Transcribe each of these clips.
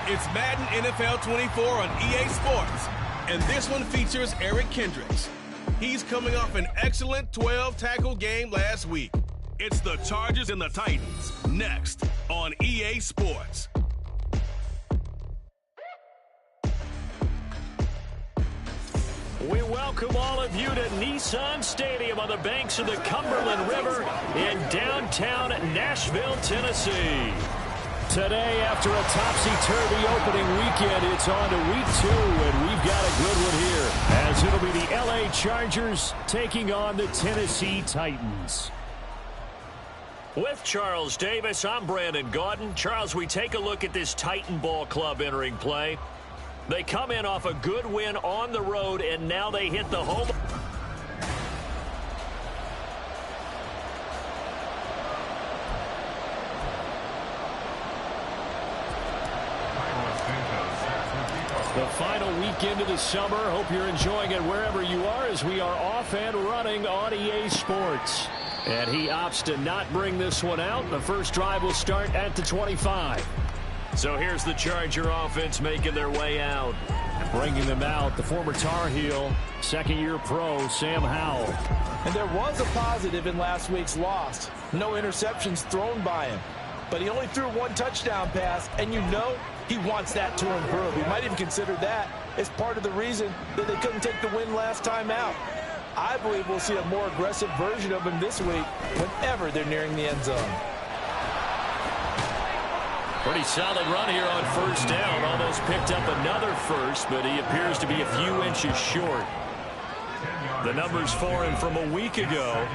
It's Madden NFL 24 on EA Sports, and this one features Eric Kendricks. He's coming off an excellent 12-tackle game last week. It's the Chargers and the Titans, next on EA Sports. We welcome all of you to Nissan Stadium on the banks of the Cumberland River in downtown Nashville, Tennessee. Today, after a topsy-turvy opening weekend, it's on to week 2, and we've got a good one here, as it'll be the LA Chargers taking on the Tennessee Titans. With Charles Davis, I'm Brandon Gaudin. Charles, we take a look at this Titan ball club entering play. They come in off a good win on the road, and now they hit the home. The final weekend of the summer. Hope you're enjoying it wherever you are, as we are off and running on EA Sports. And he opts to not bring this one out. The first drive will start at the 25. So here's the Charger offense making their way out. Bringing them out, the former Tar Heel, second-year pro, Sam Howell. And there was a positive in last week's loss. No interceptions thrown by him. But he only threw one touchdown pass, and you know he wants that to improve. He might even consider that as part of the reason that they couldn't take the win last time out. I believe we'll see a more aggressive version of him this week whenever they're nearing the end zone. Pretty solid run here on first down. Almost picked up another first, but he appears to be a few inches short. The numbers for him from a week ago: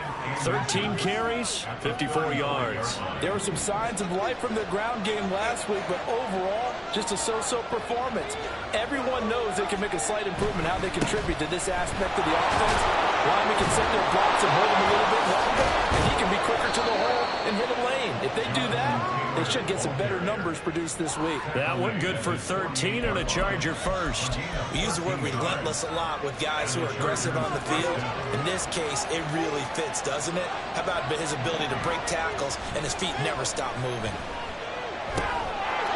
13 carries, 54 yards. There were some signs of life from the ground game last week, but overall, just a so-so performance. Everyone knows they can make a slight improvement how they contribute to this aspect of the offense. Linemen can set their blocks and hold them a little bit longer, and he can be quicker to the hole and hit a lane. If they do that, they should get some better numbers produced this week. That one good for 13 and a Charger first. We use the word relentless a lot with guys who are aggressive on the field. In this case, it really fits, doesn't it? How about his ability to break tackles and his feet never stop moving?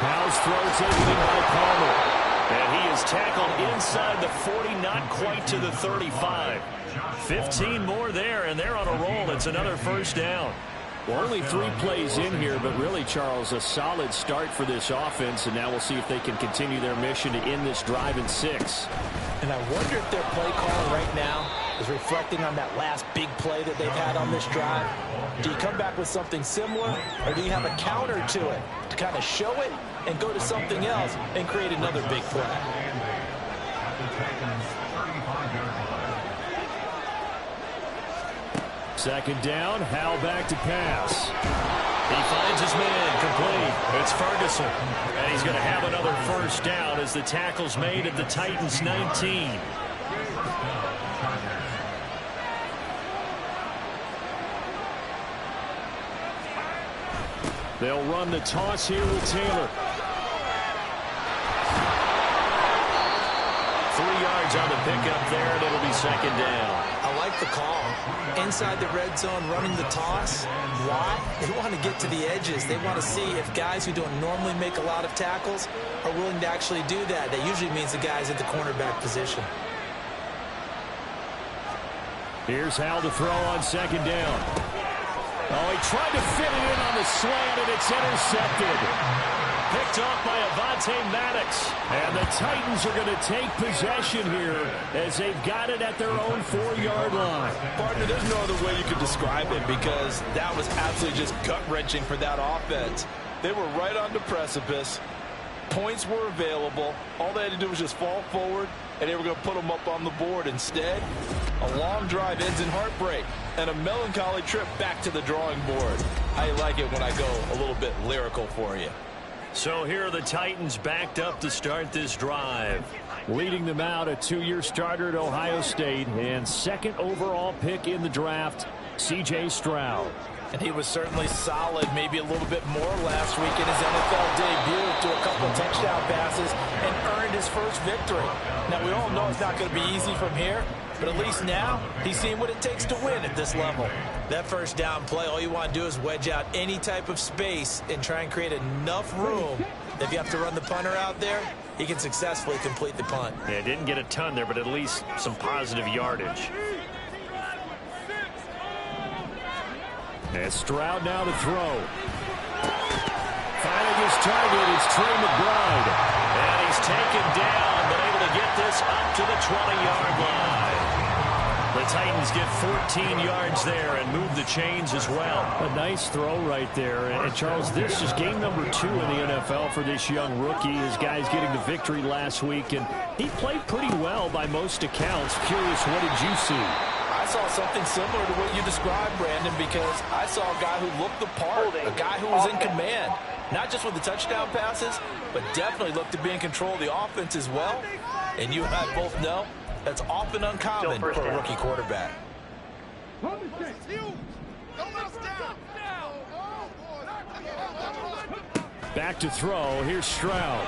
Howell's throw taken in by Palmer. And he is tackled inside the 40, not quite to the 35. 15 more there, and they're on a roll. It's another first down. Well, only 3 plays in here, but really, Charles, a solid start for this offense, and now we'll see if they can continue their mission to end this drive in 6. And I wonder if their play call right now is reflecting on that last big play that they've had on this drive. Do you come back with something similar, or do you have a counter to it to kind of show it and go to something else and create another big play? Second down, Howell back to pass. He finds his man, complete. It's Ferguson. And he's going to have another first down as the tackle's made at the Titans' 19. They'll run the toss here with Taylor. 3 yards on the pickup there, and it'll be second down. I like the call. Inside the red zone, running the toss. Why? They want to get to the edges. They want to see if guys who don't normally make a lot of tackles are willing to actually do that. That usually means the guys at the cornerback position. Here's Howell to throw on second down. Oh, he tried to fit it in on the slant, and it's intercepted. Picked off by Avonte Maddox. And the Titans are going to take possession here as they've got it at their own 4-yard line. Partner, there's no other way you could describe it, because that was absolutely just gut-wrenching for that offense. They were right on the precipice. Points were available. All they had to do was just fall forward, and they were going to put them up on the board. Instead, a long drive ends in heartbreak and a melancholy trip back to the drawing board. I like it when I go a little bit lyrical for you. So here are the Titans backed up to start this drive. Leading them out, a 2-year starter at Ohio State and second overall pick in the draft, C.J. Stroud. And he was certainly solid, maybe a little bit more last week in his NFL debut, to a couple of touchdown passes and earned his first victory. Now, we all know it's not going to be easy from here, but at least now he's seen what it takes to win at this level. That first down play, all you want to do is wedge out any type of space and try and create enough room If you have to run the punter out there, he can successfully complete the punt. Yeah, didn't get a ton there, but at least some positive yardage. And Stroud now to throw. Finding his target is Trey McBride. And he's taken down, but able to get this up to the 20-yard line. The Titans get 14 yards there and move the chains as well. A nice throw right there. And Charles, this is game number 2 in the NFL for this young rookie. His guys getting the victory last week, and he played pretty well by most accounts. Curious, what did you see? I saw something similar to what you described, Brandon, because I saw a guy who looked the part, a guy who was in command, not just with the touchdown passes, but definitely looked to be in control of the offense as well. And you and I both know that's often uncommon for a rookie quarterback. Back to throw. Here's Stroud.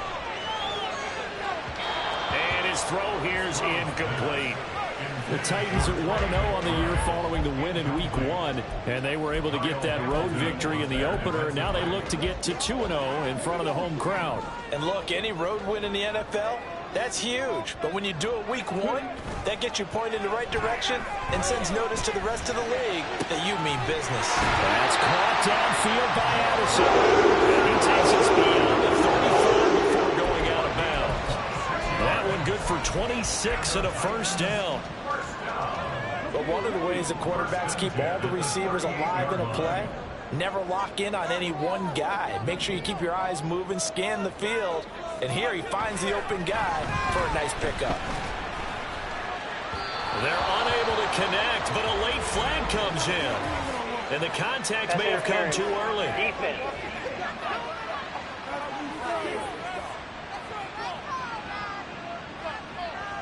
And his throw here's incomplete. The Titans at 1-0 on the year following the win in Week 1, and they were able to get that road victory in the opener. Now they look to get to 2-0 in front of the home crowd. And look, any road win in the NFL, that's huge. But when you do it Week 1, that gets you pointed in the right direction and sends notice to the rest of the league that you mean business. That's caught downfield by Addison. And he takes us beyond the 35 before going out of bounds. That one good for 26 and a first down. But one of the ways that quarterbacks keep all the receivers alive in a play, never lock in on any one guy. Make sure you keep your eyes moving, scan the field. And here he finds the open guy for a nice pickup. They're unable to connect, but a late flag comes in. And the contact may have come too early.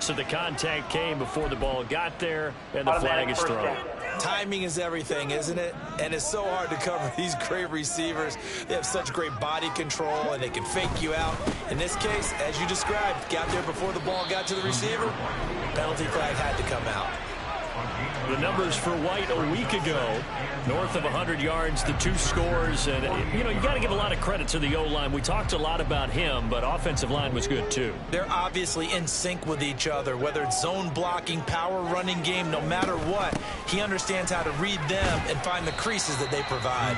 So the contact came before the ball got there, and the flag is thrown. Timing is everything, isn't it? And it's so hard to cover these great receivers. They have such great body control, and they can fake you out. In this case, as you described, got there before the ball got to the receiver. Penalty flag had to come out. The numbers for White a week ago, north of 100 yards, the 2 scores. And, you know, you got to give a lot of credit to the O-line. We talked a lot about him, but offensive line was good, too. They're obviously in sync with each other, whether it's zone blocking, power running game, no matter what. He understands how to read them and find the creases that they provide.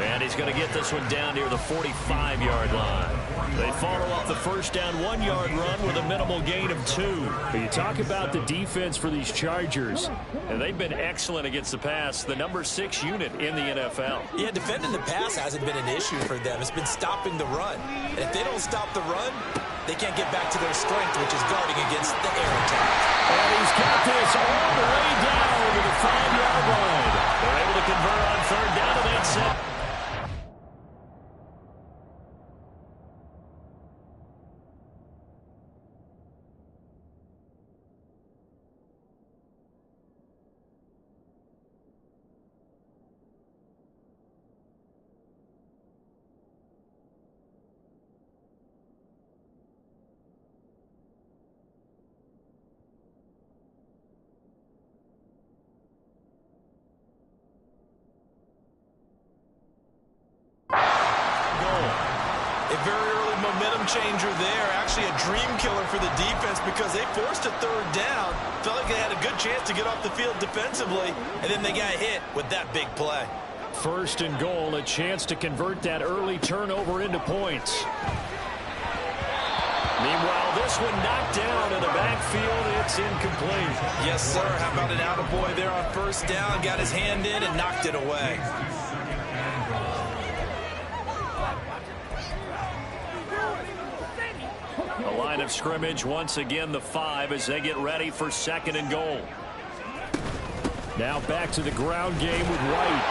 And he's going to get this one down near the 45-yard line. They follow up the first down 1-yard run with a minimal gain of 2. But you talk about the defense for these Chargers, and they've been excellent against the pass, the number 6 unit in the NFL. Yeah, defending the pass hasn't been an issue for them. It's been stopping the run. And if they don't stop the run, they can't get back to their strength, which is guarding against the air attack. And he's got this all the way down to the 5-yard line. They're able to convert on third down, and that's it. Very early momentum changer there. Actually a dream killer for the defense because they forced a third down. Felt like they had a good chance to get off the field defensively, and then they got hit with that big play. First and goal, a chance to convert that early turnover into points. Meanwhile, this one knocked down in the backfield. It's incomplete. Yes, sir. How about an attaboy there on first down? Got his hand in and knocked it away. The line of scrimmage, once again, the 5 as they get ready for second and goal. Now back to the ground game with White.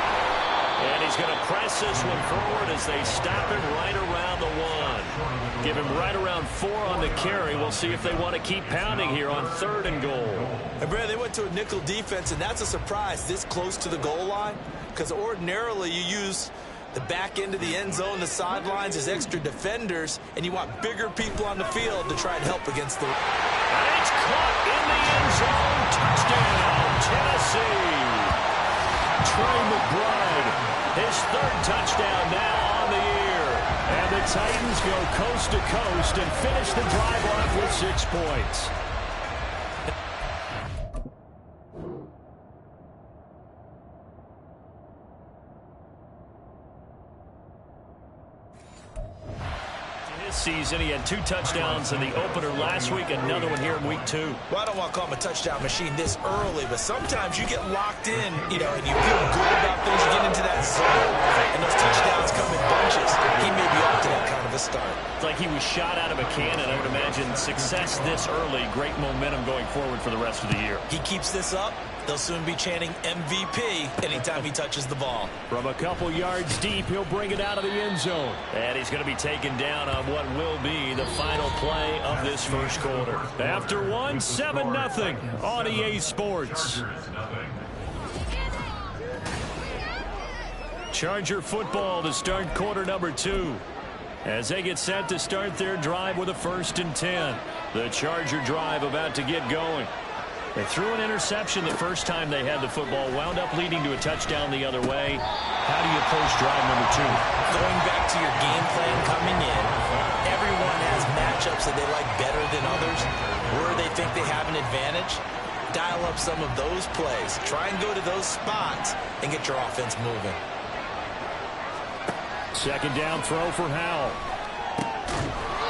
And he's going to press this one forward as they stop him right around the 1. Give him right around 4 on the carry. We'll see if they want to keep pounding here on third and goal. And Brad, they went to a nickel defense, and that's a surprise this close to the goal line, because ordinarily you use the back end of the end zone, the sidelines as extra defenders, and you want bigger people on the field to try and help against the... And it's caught in the end zone. Touchdown, Tennessee. Trey McBride, his 3rd touchdown now on the year. And the Titans go coast to coast and finish the drive off with 6 points. Season. He had 2 touchdowns in the opener last week, another one here in week 2. Well, I don't want to call him a touchdown machine this early, but sometimes you get locked in, you know, and you feel good about things. You get into that zone, and those touchdowns come in bunches. He may be off to that kind of a start. It's like he was shot out of a cannon. I would imagine success this early, great momentum going forward for the rest of the year. He keeps this up, they'll soon be chanting MVP anytime he touches the ball. From a couple yards deep, he'll bring it out of the end zone. And he's going to be taken down on what will be the final play of this first quarter. After one, 7-0 on EA Sports. Charger football to start quarter number 2. As they get set to start their drive with a 1st and 10. The Charger drive about to get going. They threw an interception the first time they had the football, wound up leading to a touchdown the other way. How do you approach drive number 2? Going back to your game plan coming in, everyone has matchups that they like better than others, where they think they have an advantage. Dial up some of those plays. Try and go to those spots and get your offense moving. Second down throw for Howell.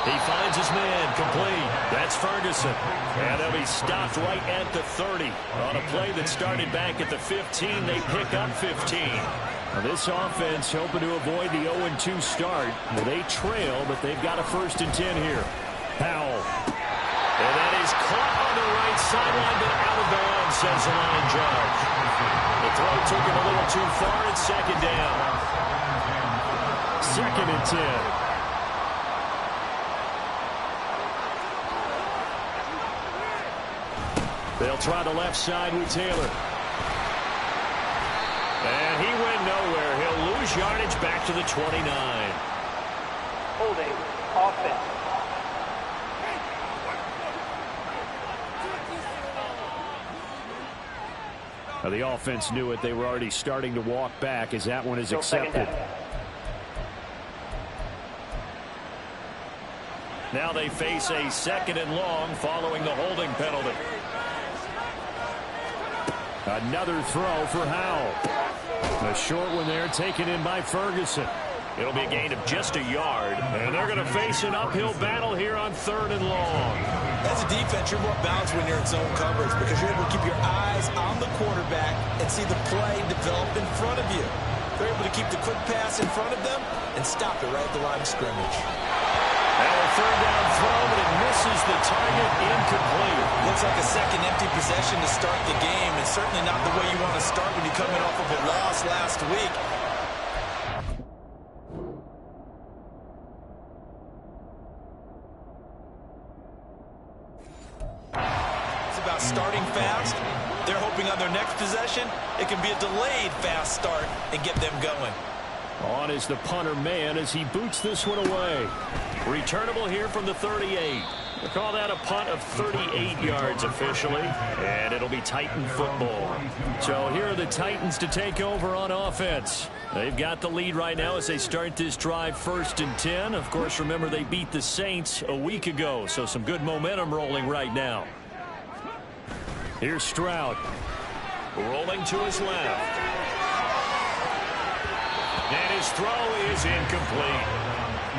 He finds his man complete. That's Ferguson. And they'll be stopped right at the 30. On a play that started back at the 15, they pick up 15. Now this offense hoping to avoid the 0-2 start. Well, they trail, but they've got a 1st and 10 here. Howell. And that is caught on the right sideline, but out of bounds, says the line judge. The throw took him a little too far. It's 2nd down. 2nd and 10. They'll try the left side with Taylor. And he went nowhere. He'll lose yardage back to the 29. Holding offense. Now the offense knew it. They were already starting to walk back as that one is accepted. Now they face a 2nd and long following the holding penalty. Another throw for Howell. A short one there taken in by Ferguson. It'll be a gain of just a yard. And they're going to face an uphill battle here on 3rd and long. As a defense, you're more balanced when you're in zone coverage because you're able to keep your eyes on the quarterback and see the play develop in front of you. They're able to keep the quick pass in front of them and stop it right at the line of scrimmage. And a 3rd down throw, but it misses the target, incomplete. Looks like a second empty possession to start the game, and certainly not the way you want to start when you're coming off of a loss last week. It's about starting fast. They're hoping on their next possession, it can be a delayed fast start and get them going. On is the punter man as he boots this one away. Returnable here from the 38. We'll call that a punt of 38 yards officially, and it'll be Titan football. So here are the Titans to take over on offense. They've got the lead right now as they start this drive 1st and 10. Of course, remember they beat the Saints a week ago, so some good momentum rolling right now. Here's Stroud. Rolling to his left. And his throw is incomplete.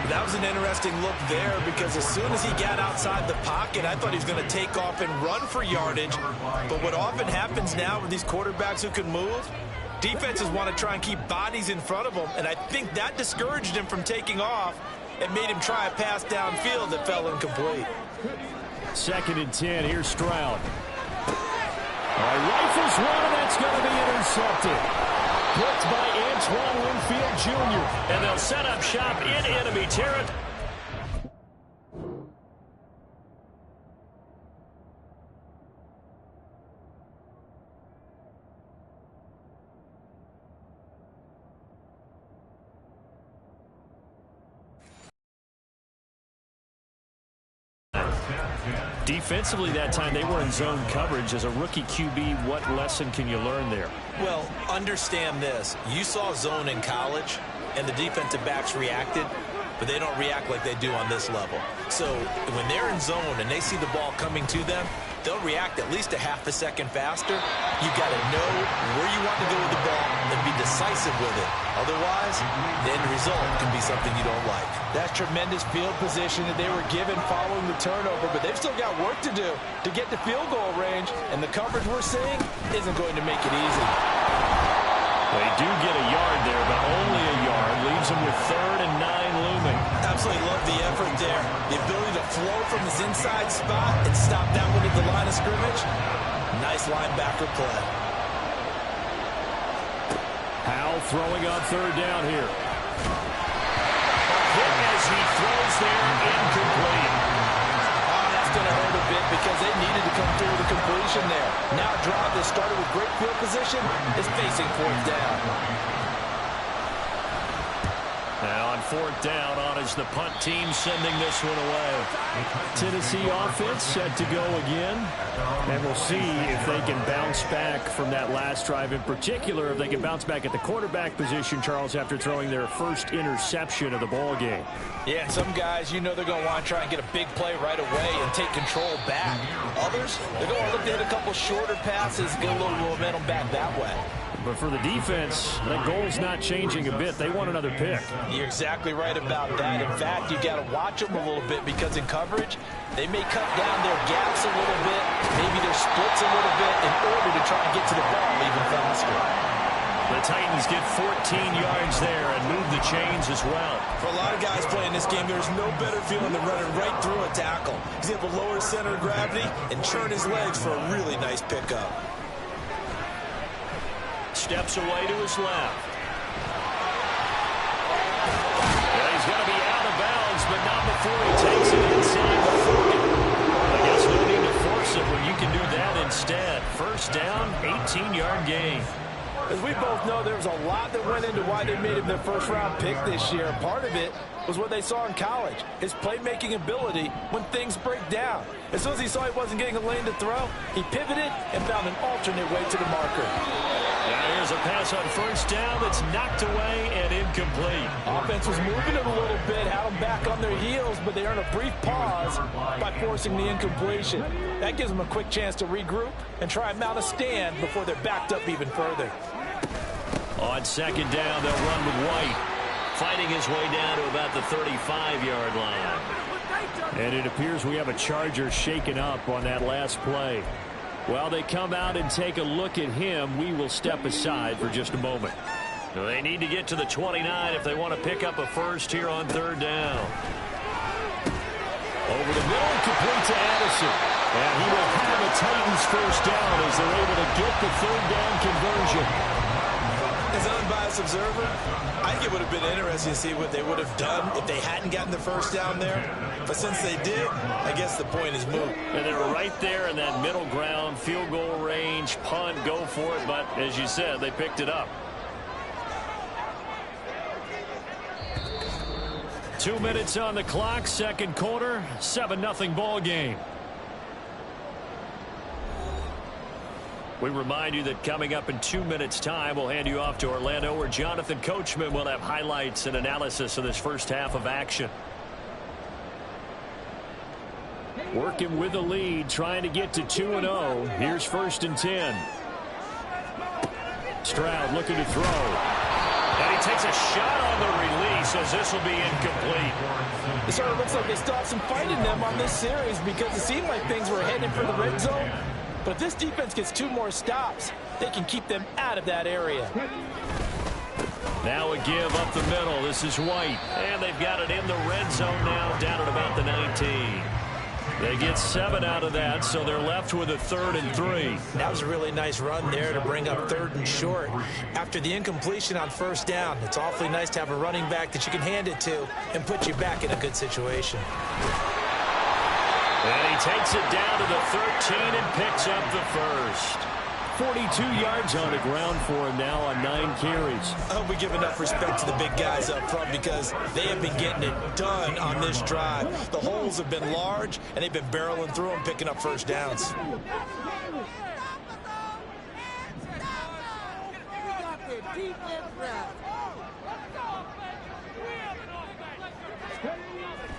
That was an interesting look there because as soon as he got outside the pocket, I thought he was going to take off and run for yardage. But what often happens now with these quarterbacks who can move, defenses want to try and keep bodies in front of them, and I think that discouraged him from taking off and made him try a pass downfield that fell incomplete. 2nd and 10, here's Stroud. Rifles one, and that's going to be intercepted. Blocked by Antoine Winfield Jr. And they'll set up shop in enemy territory. Defensively that time, they were in zone coverage. As a rookie QB, what lesson can you learn there? Well, understand this. You saw zone in college, and the defensive backs reacted. but they don't react like they do on this level. So when they're in zone and they see the ball coming to them, they'll react at least a half a second faster. You've got to know where you want to go with the ball and be decisive with it. Otherwise, the end result can be something you don't like. That's tremendous field position that they were given following the turnover, but they've still got work to do to get to field goal range, and the coverage we're seeing isn't going to make it easy. They do get a yard there, but only a yard. Leaves them with 3rd and 9 looming. Absolutely love the effort there. The ability to flow from his inside spot and stop that one at the line of scrimmage. Nice linebacker play. Howell throwing on 3rd down here. Hit as he throws there, incomplete. Oh, that's going to hurt a bit because they needed to come through with a completion there. Now a drive that started with great field position is facing 4th down. Now on 4th down, on is the punt team sending this one away. Tennessee offense set to go again. And we'll see if they can bounce back from that last drive. In particular, if they can bounce back at the quarterback position, Charles, after throwing their first interception of the ball game. Yeah, some guys, you know they're going to want to try and get a big play right away and take control back. Others, they're going to look to hit a couple shorter passes, get a little momentum back that way. But for the defense, that goal's not changing a bit. They want another pick. You're exactly right about that. In fact, you got to watch them a little bit because in coverage, they may cut down their gaps a little bit, maybe their splits a little bit in order to try and get to the ball even faster. The Titans get 14 yards there and move the chains as well. For a lot of guys playing this game, there's no better feeling than running right through a tackle. He's able to lower his center of gravity and churn his legs for a really nice pickup. Steps away to his left. Yeah, he's going to be out of bounds, but not before he takes it inside the 40. I guess no need to force it when you can do that instead. 1st down, 18-yard gain. As we both know, there was a lot that went into why they made him their first-round pick this year. Part of it was what they saw in college, his playmaking ability when things break down. As soon as he saw he wasn't getting a lane to throw, he pivoted and found an alternate way to the marker. Now here's a pass on 1st down that's knocked away and incomplete. Offense was moving it a little bit, had them back on their heels, but they earned a brief pause by forcing the incompletion. That gives them a quick chance to regroup and try and mount a stand before they're backed up even further. On 2nd down, they'll run with White, fighting his way down to about the 35-yard line. And it appears we have a Charger shaken up on that last play. While they come out and take a look at him, we will step aside for just a moment. They need to get to the 29 if they want to pick up a first here on 3rd down. Over the middle, complete to Addison. And he will have a Titans 1st down as they're able to get the 3rd down conversion. As an unbiased observer, I think it would have been interesting to see what they would have done if they hadn't gotten the 1st down there. But since they did, I guess the point is moot. And they're right there in that middle ground, field goal range, punt, go for it. But as you said, they picked it up. 2 minutes on the clock, 2nd quarter, 7-0 ball game. We remind you that coming up in 2 minutes' time, we'll hand you off to Orlando, where Jonathan Coachman will have highlights and analysis of this first half of action. Working with the lead, trying to get to 2-0. Here's 1st and 10. Stroud looking to throw. And he takes a shot on the release as this will be incomplete. It sort of looks like they still have some fight in them on this series because it seemed like things were headed for the red zone. But if this defense gets 2 more stops, they can keep them out of that area. Now a give up the middle. This is White. And they've got it in the red zone now, down at about the 19. They get 7 out of that, so they're left with a 3rd and 3. That was a really nice run there to bring up 3rd and short. After the incompletion on 1st down, it's awfully nice to have a running back that you can hand it to and put you back in a good situation. And he takes it down to the 13 and picks up the 1st. 42 yards on the ground for him now on 9 carries. I hope we give enough respect to the big guys up front because they have been getting it done on this drive. The holes have been large, and they've been barreling through them, picking up 1st downs.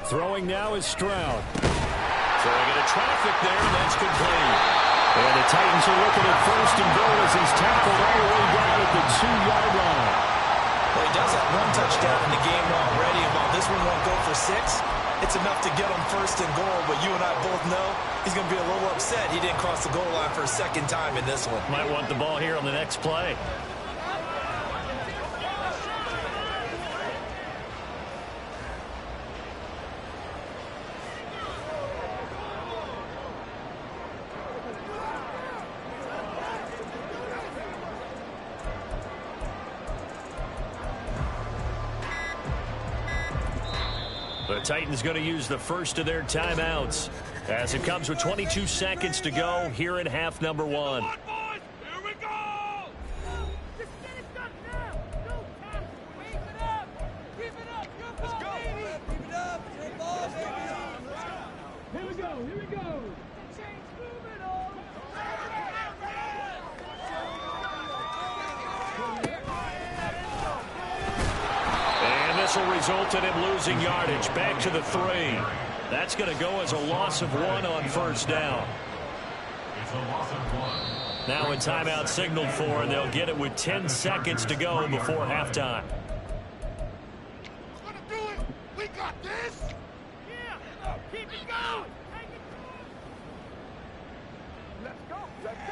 Throwing now is Stroud. Throwing into traffic there, and that's complete. And the Titans are looking at first and goal as he's tackled all the way down at the 2-yard line. Well, he does have one touchdown in the game already, and while this one won't go for 6, it's enough to get him first and goal. But you and I both know he's going to be a little upset he didn't cross the goal line for a second time in this one. Might want the ball here on the next play. The Titans going to use the first of their timeouts as it comes with 22 seconds to go here in half number 1. Come on, boys. Here we go. Just get it done now. No time. Keep it up. Keep it up. Your ball, baby. Keep it up. Your ball, baby. Here we go. Here we go. Change movement on. And this will result in him losing yardage. Back to the 3. That's going to go as a loss of 1 on first down. It's a loss of 1. Now a timeout signaled for, and they'll get it with 10 seconds to go before halftime. We're gonna do it. We got this. Yeah. Keep it going. Take it. Let's go.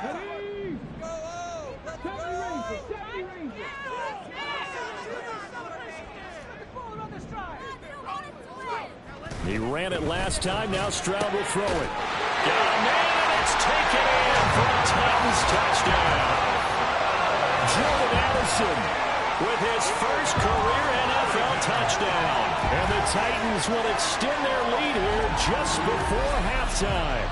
Ready. Go. Let's go. He ran it last time. Now Stroud will throw it. Got a man, and it's taken in for a Titans touchdown. Jordan Addison with his first career NFL touchdown. And the Titans will extend their lead here just before halftime.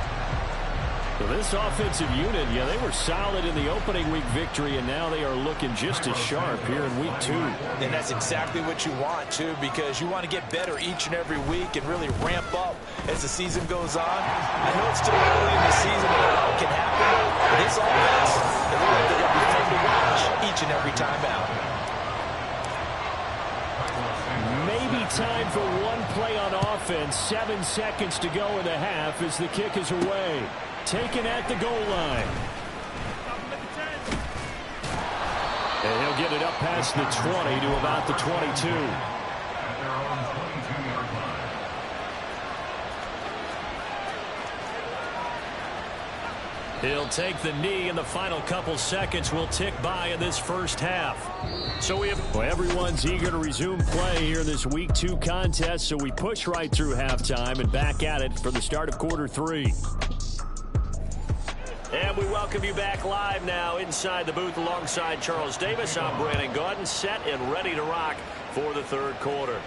So this offensive unit, yeah, they were solid in the opening week victory, and now they are looking just as sharp here in week 2. And that's exactly what you want, too, because you want to get better each and every week and really ramp up as the season goes on. I know it's still early in the season and a lot can happen, but this offense, it looks like they're going to be fun to watch each and every time out. Maybe time for one play on offense. 7 seconds to go in the half as the kick is away. Taken at the goal line. And he'll get it up past the 20 to about the 22. At their own 22-yard line. He'll take the knee, and the final couple seconds will tick by in this first half. So everyone's eager to resume play here in this week 2 contest, so we push right through halftime and back at it for the start of quarter 3. And we welcome you back live now inside the booth alongside Charles Davis. I'm Brandon Gaudin, set and ready to rock for the third quarter.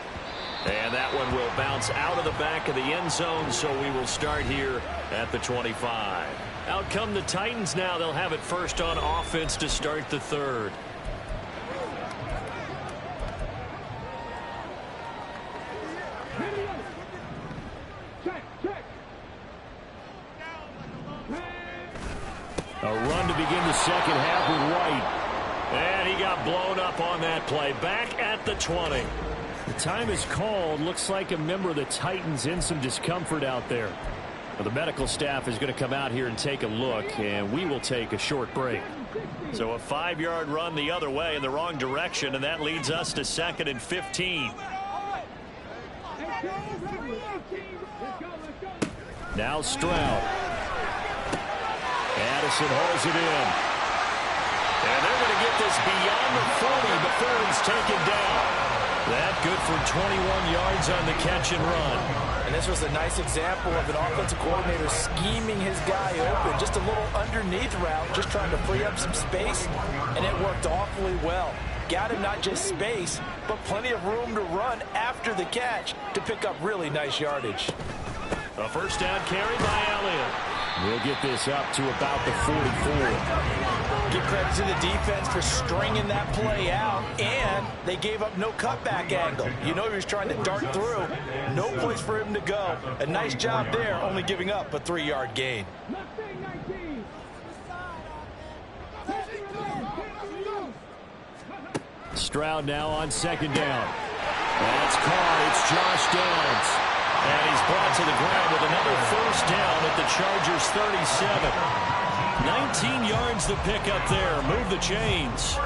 And that one will bounce out of the back of the end zone, so we will start here at the 25. Out come the Titans now. They'll have it first on offense to start the third. A run to begin the second half with White. And he got blown up on that play. Back at the 20. The time is called. Looks like a member of the Titans in some discomfort out there. Well, the medical staff is going to come out here and take a look, and we will take a short break. So a 5-yard run the other way in the wrong direction, and that leads us to 2nd and 15. Now Stroud. Addison holds it in. And they're going to get this beyond the 40 before he's taken down. That good for 21 yards on the catch and run. And this was a nice example of an offensive coordinator scheming his guy open. Just a little underneath route, just trying to free up some space, and it worked awfully well. Got him not just space, but plenty of room to run after the catch to pick up really nice yardage. A first down carry by Elliott. We'll get this up to about the 44. Give credit to the defense for stringing that play out, and they gave up no cutback angle. You know he was trying to dart through. No place for him to go. A nice job there, only giving up a 3-yard gain. Stroud now on second down. That's caught. It's Josh Downs. And he's brought to the ground with another first down at the Chargers' 37. 19 yards the pickup there. Move the chains.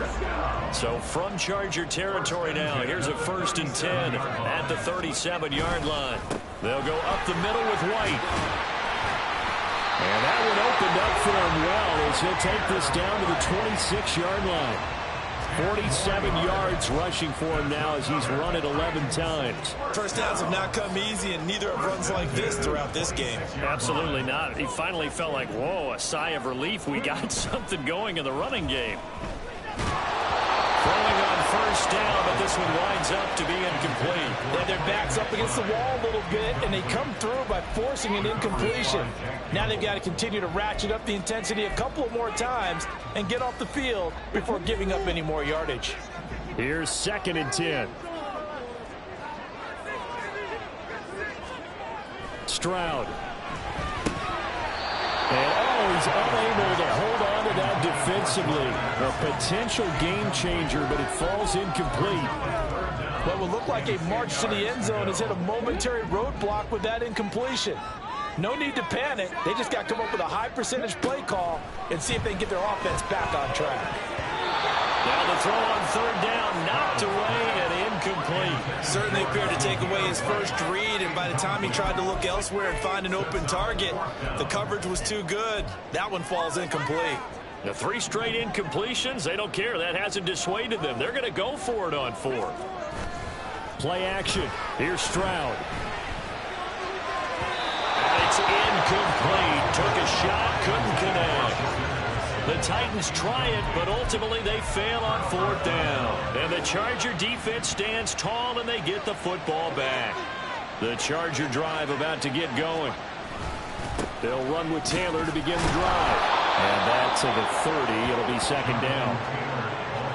So from Charger territory now, here's a 1st and 10 at the 37-yard line. They'll go up the middle with White. And that one opened up for him well as he'll take this down to the 26-yard line. 47 yards rushing for him now as he's run it 11 times. First downs have not come easy, and neither have runs like this throughout this game. Absolutely not. He finally felt like, whoa, a sigh of relief. We got something going in the running game. Throwing on first down, but this one winds up to be incomplete. Yeah, their back's up against the wall a little bit, and they come through by forcing an incompletion. Now they've got to continue to ratchet up the intensity a couple of more times and get off the field before giving up any more yardage. Here's 2nd and 10. Stroud. And, he's unable to hold on to that defensively. A potential game changer, but it falls incomplete. What will look like a march to the end zone has hit a momentary roadblock with that incompletion. No need to panic. They just got to come up with a high percentage play call and see if they can get their offense back on track. Now the throw on 3rd down, knocked away and incomplete. Certainly appeared to take away his first read, and by the time he tried to look elsewhere and find an open target, the coverage was too good. That one falls incomplete. The 3 straight incompletions, they don't care. That hasn't dissuaded them. They're going to go for it on 4th. Play action. Here's Stroud. And it's incomplete. Took a shot, couldn't connect. The Titans try it, but ultimately they fail on 4th down. And the Charger defense stands tall, and they get the football back. The Charger drive about to get going. They'll run with Taylor to begin the drive. And back to the 30. It'll be 2nd down.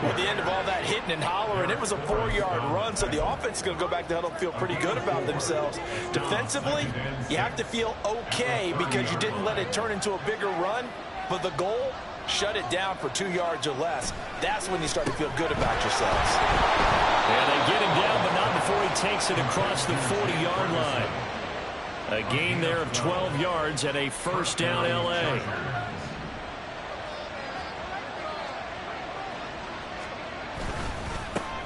At the end of all that hitting and hollering, it was a 4-yard run, so the offense is going to go back to huddle and feel pretty good about themselves. Defensively, you have to feel okay because you didn't let it turn into a bigger run, but the goal, shut it down for 2 yards or less. That's when you start to feel good about yourselves. And they get him down, but not before he takes it across the 40-yard line. A gain there of 12 yards and a 1st down L.A.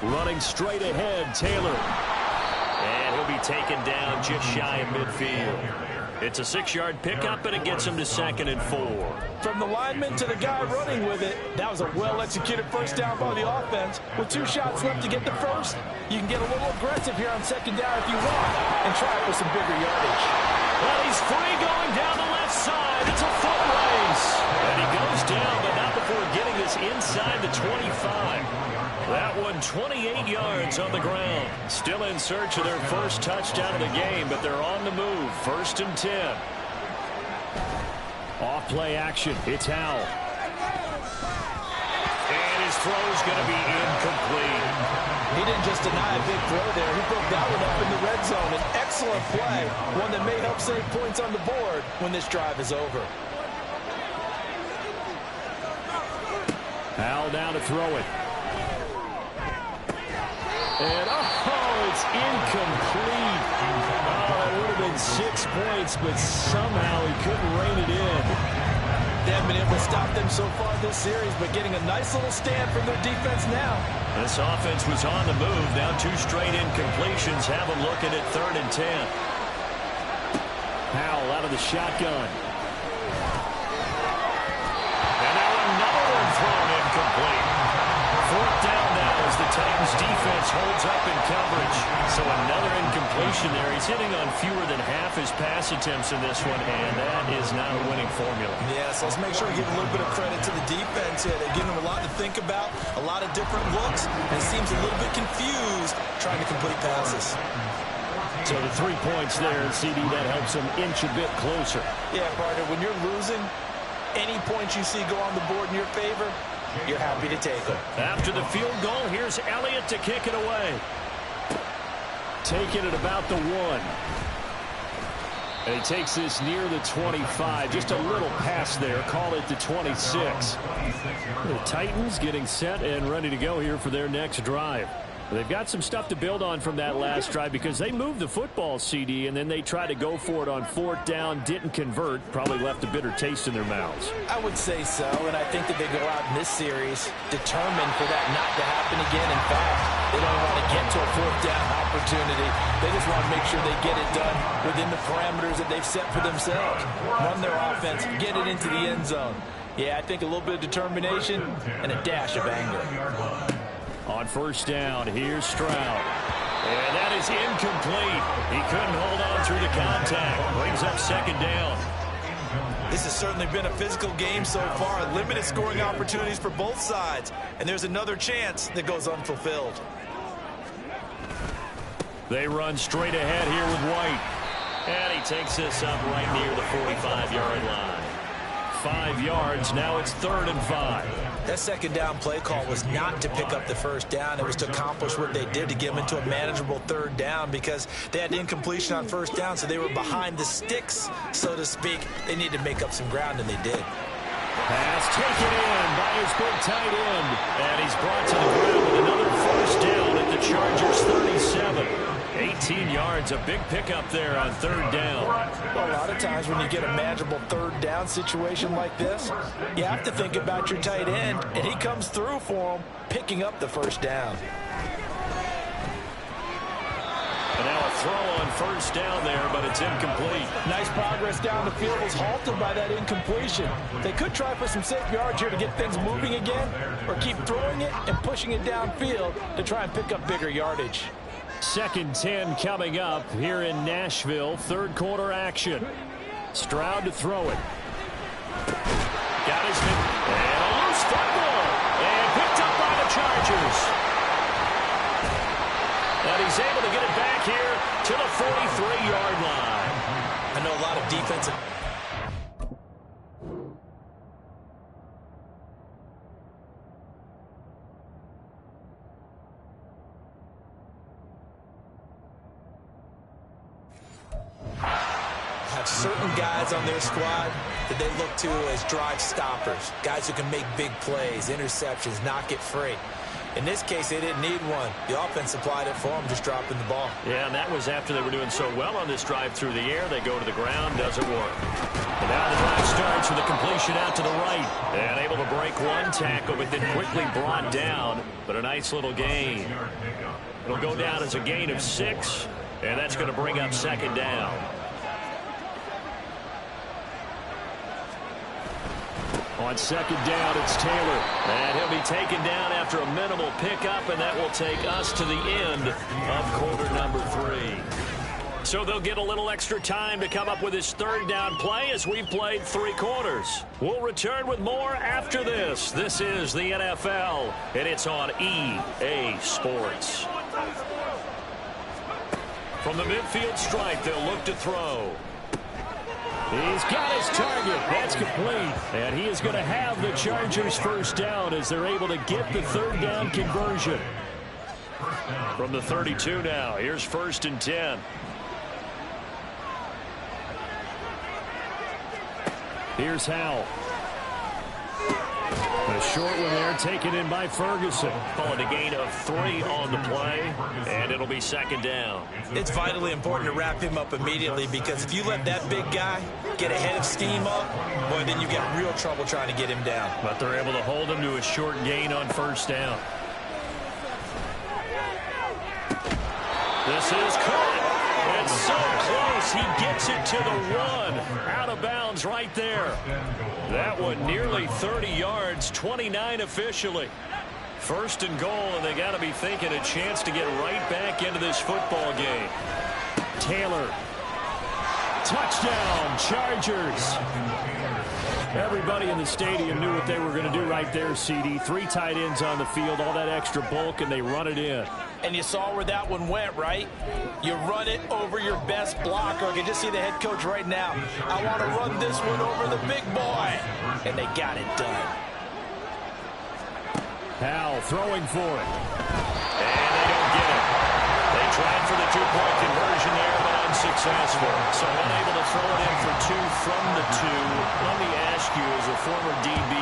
Running straight ahead, Taylor. And he'll be taken down just shy of midfield. It's a 6-yard pickup, and it gets him to 2nd and 4. From the lineman to the guy running with it, that was a well-executed first down by the offense. With 2 shots left to get the first, you can get a little aggressive here on 2nd down if you want and try for some bigger yardage. Well, he's free going down the left side. It's a foot race. And he goes down, but not before getting this inside the 25. That one 28 yards on the ground. Still in search of their first touchdown of the game, but they're on the move. 1st and 10. Off play action. It's Howell. And his throw's going to be incomplete. He didn't just deny a big throw there. He broke that one up in the red zone. An excellent play. One that may help save points on the board when this drive is over. Howell down to throw it. And, it's incomplete. It would have been 6 points, but somehow he couldn't rein it in. They haven't been able to stop them so far this series, but getting a nice little stand from their defense now. This offense was on the move. Now 2 straight incompletions have them looking at 3rd and 10. Howell out of the shotgun. And now another one thrown incomplete. 4th down now as the Titans defense holds up in coverage. So another incompletion there. He's hitting on fewer than half his pass attempts in this one, and that is not a winning formula. Yes, let's make sure we give a little bit of credit to the defense here. They're giving him a lot to think about, a lot of different looks, and he seems a little bit confused trying to complete passes. So the 3 points there, and CD, that helps him inch a bit closer. Yeah, partner, when you're losing, any points you see go on the board in your favor, you're happy to take them. After the field goal, here's Elliott to kick it away. Taking it about the 1. And he takes this near the 25. Just a little pass there. Call it the 26. The Titans getting set and ready to go here for their next drive. They've got some stuff to build on from that last drive because they moved the football, CD, and then they tried to go for it on 4th down, didn't convert, probably left a bitter taste in their mouths. I would say so, and I think that they go out in this series determined for that not to happen again. In fact, they don't want to get to a 4th down opportunity. They just want to make sure they get it done within the parameters that they've set for themselves. Run their offense, get it into the end zone. Yeah, I think a little bit of determination and a dash of anger. On 1st down, here's Stroud. And that is incomplete. He couldn't hold on through the contact. Brings up 2nd down. This has certainly been a physical game so far. Limited scoring opportunities for both sides. And there's another chance that goes unfulfilled. They run straight ahead here with White. And he takes this up right near the 45-yard line. 5 yards. Now it's 3rd and 5. That 2nd down play call was not to pick up the 1st down. It was to accomplish what they did to get them into a manageable 3rd down because they had incompletion on 1st down, so they were behind the sticks, so to speak. They needed to make up some ground, and they did. Pass taken in by his big tight end. And he's brought to the ground with another 1st down at the Chargers' 37. 18 yards, a big pickup there on 3rd down. Well, a lot of times when you get a manageable 3rd down situation like this, you have to think about your tight end, and he comes through for him, picking up the 1st down. And now a throw on 1st down there, but it's incomplete. Nice progress down the field was halted by that incompletion. They could try for some safe yards here to get things moving again, or keep throwing it and pushing it downfield to try and pick up bigger yardage. 2nd 10 coming up here in Nashville. 3rd quarter action. Stroud to throw it. Got his man. And a loose football. And picked up by the Chargers. And he's able to get it back here to the 43-yard line. I know a lot of defensive... have certain guys on their squad that they look to as drive stoppers, guys who can make big plays, interceptions, knock it free. In this case, they didn't need one. The offense supplied it for them, just dropping the ball. Yeah, and that was after they were doing so well on this drive through the air. They go to the ground, doesn't work. And now the drive starts with a completion out to the right. And able to break one tackle, but then quickly brought down. But a nice little gain. It'll go down as a gain of 6, and that's going to bring up 2nd down. On 2nd down, it's Taylor. And he'll be taken down after a minimal pickup, and that will take us to the end of quarter number 3. So they'll get a little extra time to come up with his 3rd down play as we've played 3 quarters. We'll return with more after this. This is the NFL, and it's on EA Sports. From the midfield stripe, they'll look to throw. He's got his target. That's complete. And he is going to have the Chargers 1st down as they're able to get the 3rd down conversion. From the 32 now, here's 1st and 10. Here's Howell. A short one there, taken in by Ferguson. Calling a gain of 3 on the play, and it'll be 2nd down. It's vitally important to wrap him up immediately because if you let that big guy get ahead of steam up, boy, then you get real trouble trying to get him down. But they're able to hold him to a short gain on 1st down. This is caught. It's so close. He gets it to the 1. Out of bounds right there. That one nearly 30 yards, 29 officially. 1st and goal, and they got to be thinking a chance to get right back into this football game. Taylor. Touchdown, Chargers. Everybody in the stadium knew what they were going to do right there, CD. 3 tight ends on the field, all that extra bulk, and they run it in. And you saw where that one went, right? You run it over your best blocker. I can just see the head coach right now. I want to run this one over the big boy. And they got it done. Howell throwing for it. And they don't get it. They tried for the 2-point conversion there, but unsuccessful. unsuccessful. So unable to throw it in for 2 from the 2. Let me ask you, as a former DB,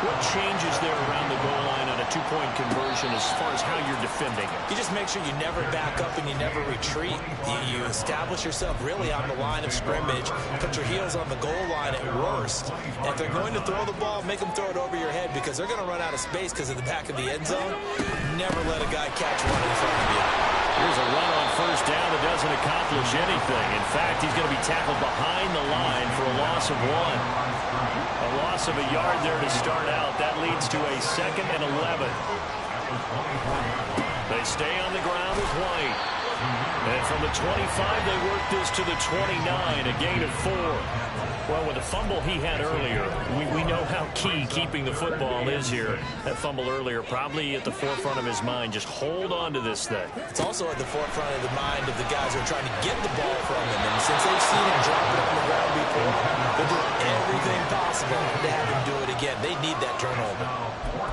what changes there around the goal line on a 2-point conversion as far as how you're defending it? You just make sure you never back up and you never retreat. You establish yourself really on the line of scrimmage, put your heels on the goal line at worst. And if they're going to throw the ball, make them throw it over your head because they're going to run out of space because of the back of the end zone. Never let a guy catch one in front of you. Here's a run on first down that doesn't accomplish anything. In fact, he's going to be tackled behind the line for a loss of 1. A loss of a yard there to start out. That leads to a 2nd and 11. They stay on the ground with White. And from the 25, they work this to the 29, a gain of 4. Well, with the fumble he had earlier, we know how key keeping the football is here. That fumble earlier probably at the forefront of his mind. Just hold on to this thing. It's also at the forefront of the mind of the guys who are trying to get the ball from him. And since they've seen him drop it on the ground before, they're doing everything possible to have him do it again. They need that turnover.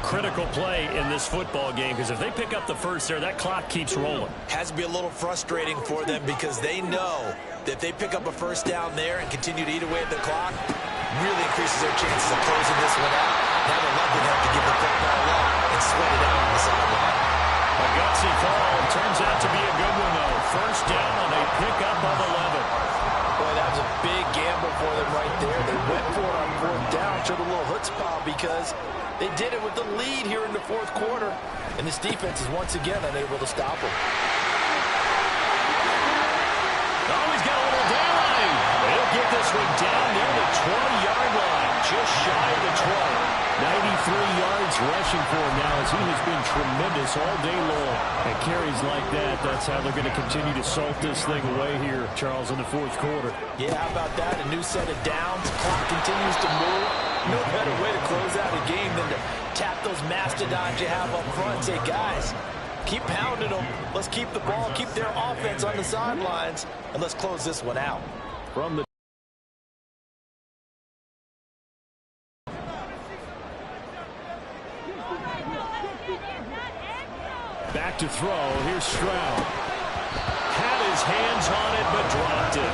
Critical play in this football game because if they pick up the first there, that clock keeps rolling. Has to be a little frustrating for them because they know that if they pick up a first down there and continue to eat away at the clock, really increases their chances of closing this one out. Now they're lucky enough to give the football up and sweat it out on the sideline. A gutsy call turns out to be a good one, though. First down on a pickup of 11. Boy, that was a big gamble for them right there. They went for it on 4th down, showed a little chutzpah because they did it with the lead here in the 4th quarter. And this defense is once again unable to stop them. Oh, he's got a little down. They'll get this one down near the 20-yard line, just shy of the 20. 93 yards rushing for him now as he has been tremendous all day long. And carries like that, that's how they're going to continue to salt this thing away here, Charles, in the 4th quarter. Yeah, how about that? A new set of downs. Clock continues to move. No better way to close out a game than to tap those mastodons you have up front and say, guys, keep pounding them. Let's keep the ball, keep their offense on the sidelines, and let's close this one out. From the back to throw. Here's Stroud. Had his hands on it, but dropped it.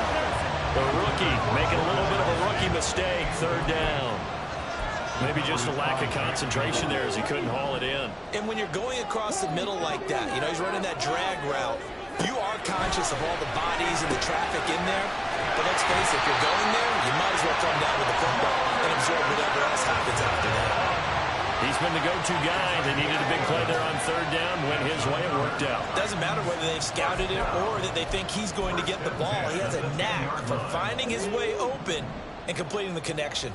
The rookie making a little bit of a rookie mistake. 3rd down. Maybe just a lack of concentration there as he couldn't haul it in. And when you're going across the middle like that, you know, he's running that drag route, you are conscious of all the bodies and the traffic in there. But let's face it, if you're going there, you might as well come down with the football and absorb whatever else happens after that. He's been the go-to guy. They needed a big play there on 3rd down. Went his way. It worked out. Doesn't matter whether they've scouted it or that they think he's going to get the ball. He has a knack for finding his way open and completing the connection.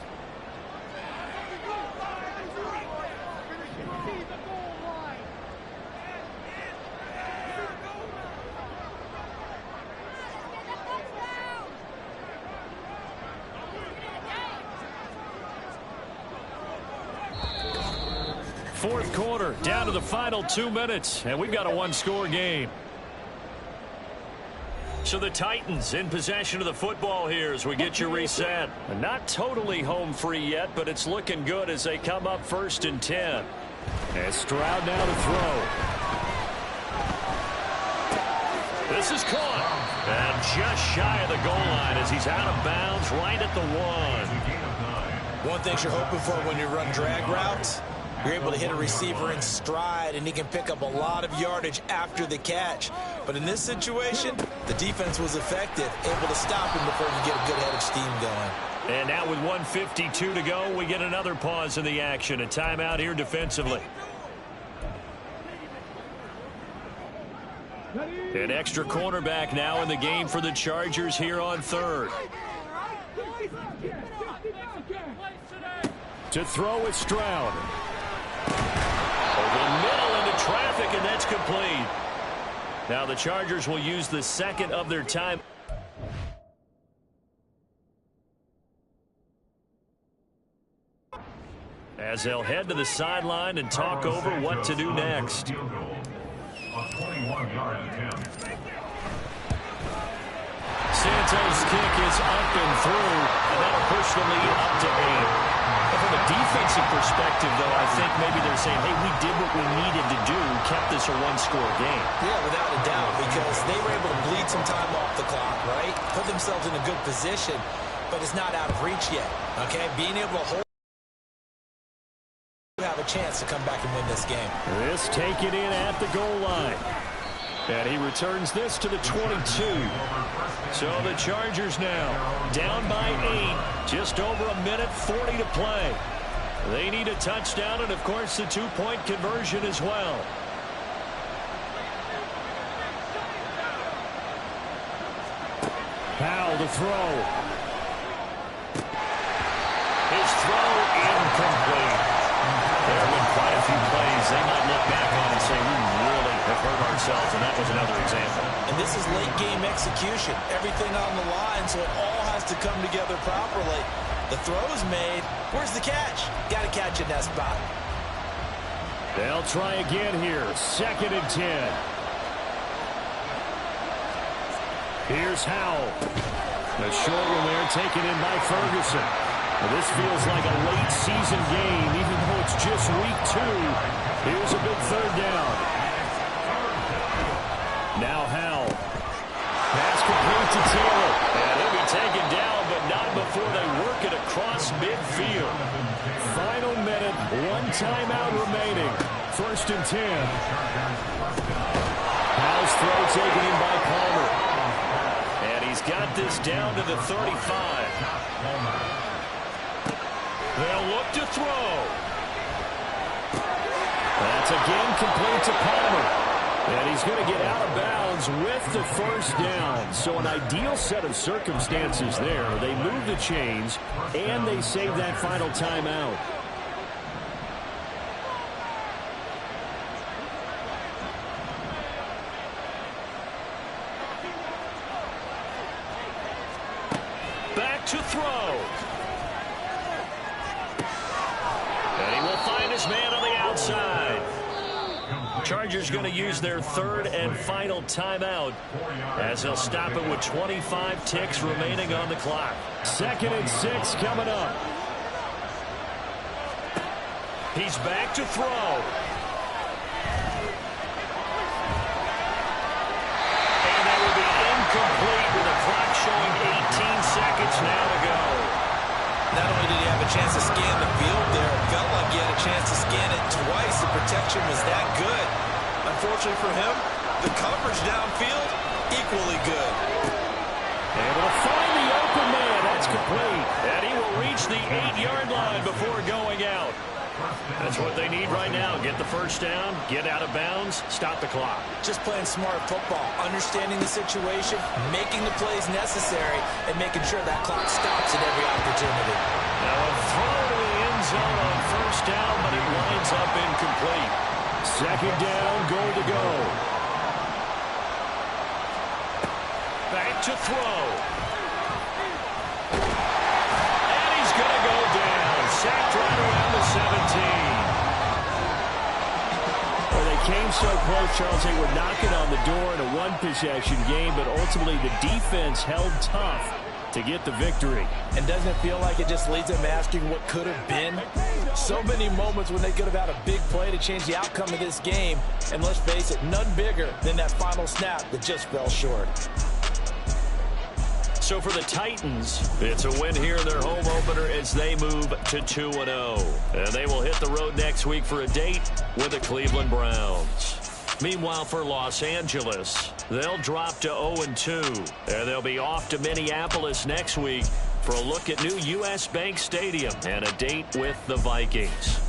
Fourth quarter, down to the final 2 minutes, and we've got a 1-score game. So the Titans in possession of the football here as we get you reset. Not totally home free yet, but it's looking good as they come up 1st and 10. And Stroud now to throw. This is caught. And just shy of the goal line as he's out of bounds right at the 1. One thing you're hoping for when you run drag routes, you're able to hit a receiver in stride, and he can pick up a lot of yardage after the catch. But in this situation, the defense was effective, able to stop him before you get a good head of steam going. And now with 1:52 to go, we get another pause in the action. A timeout here defensively. An extra cornerback now in the game for the Chargers here on 3rd. To throw with Stroud. Over the middle into traffic, and that's complete. Now the Chargers will use the 2nd of their time. As they'll head to the sideline and talk over what to do next. A 21-yard attempt. Santos' kick is up and through, and that'll push the lead up to 8. But from a defensive perspective, though, I think maybe they're saying, hey, we did what we needed to do, kept this a 1-score game. Yeah, without a doubt, because they were able to bleed some time off the clock. right? Put themselves in a good position, but it's not out of reach yet, okay? Being able to hold, you have a chance to come back and win this game. This taken in at the goal line. And he returns this to the 22. So the Chargers now down by 8. Just over a minute 40 to play. They need a touchdown and, of course, the 2-point conversion as well. Powell to throw. His throw incomplete. There have been quite a few plays they might look back on and say, we really have hurt ourselves, and that was another example. And this is late game execution. Everything on the line, so it all has to come together properly. The throw is made. Where's the catch? Got to catch in that spot. They'll try again here. 2nd and 10. Here's Howell. The short one there taken in by Ferguson. Well, this feels like a late season game, even though it's just week 2. Here's a big 3rd down. Now Howell. Pass complete to Taylor. And he'll be taken down, but not before they work it across midfield. Final minute, 1 timeout remaining. 1st and 10. Howell's throw taken in by Palmer. And he's got this down to the 35. They'll look to throw. That's again complete to Palmer. And he's going to get out of bounds with the 1st down. So an ideal set of circumstances there. They move the chains, and they save that final timeout. Back to throw. And he will find his man on the outside. Chargers going to use their 3rd and final timeout as they'll stop it with 25 ticks remaining on the clock. 2nd and 6 coming up. He's back to throw. And that will be incomplete with the clock showing 18 seconds now to go. Not only did he have a chance to scan the field there, it felt like he had a chance to scan it twice. The protection was that good. Unfortunately for him, the coverage downfield, equally good. Able to find the open man. That's complete. And he will reach the 8-yard line before going out. That's what they need right now. Get the 1st down, get out of bounds, stop the clock. Just playing smart football, understanding the situation, making the plays necessary, and making sure that clock stops at every opportunity. Now a throw to the end zone on 1st down, but it winds up incomplete. 2nd down, goal to go. Back to throw. And he's going to go down. Sacked right around the 17. Well, they came so close, Charles. They were knocking on the door in a 1-possession game, but ultimately the defense held tough to get the victory. And doesn't it feel like it just leads them asking what could have been? So many moments when they could have had a big play to change the outcome of this game. And let's face it, none bigger than that final snap that just fell short. So for the Titans, it's a win here in their home opener as they move to 2-0. And they will hit the road next week for a date with the Cleveland Browns. Meanwhile, for Los Angeles, they'll drop to 0-2. And they'll be off to Minneapolis next week for a look at new U.S. Bank Stadium and a date with the Vikings.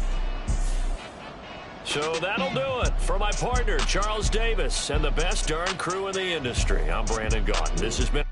So that'll do it. For my partner, Charles Davis, and the best darn crew in the industry, I'm Brandon Gaudin. This has been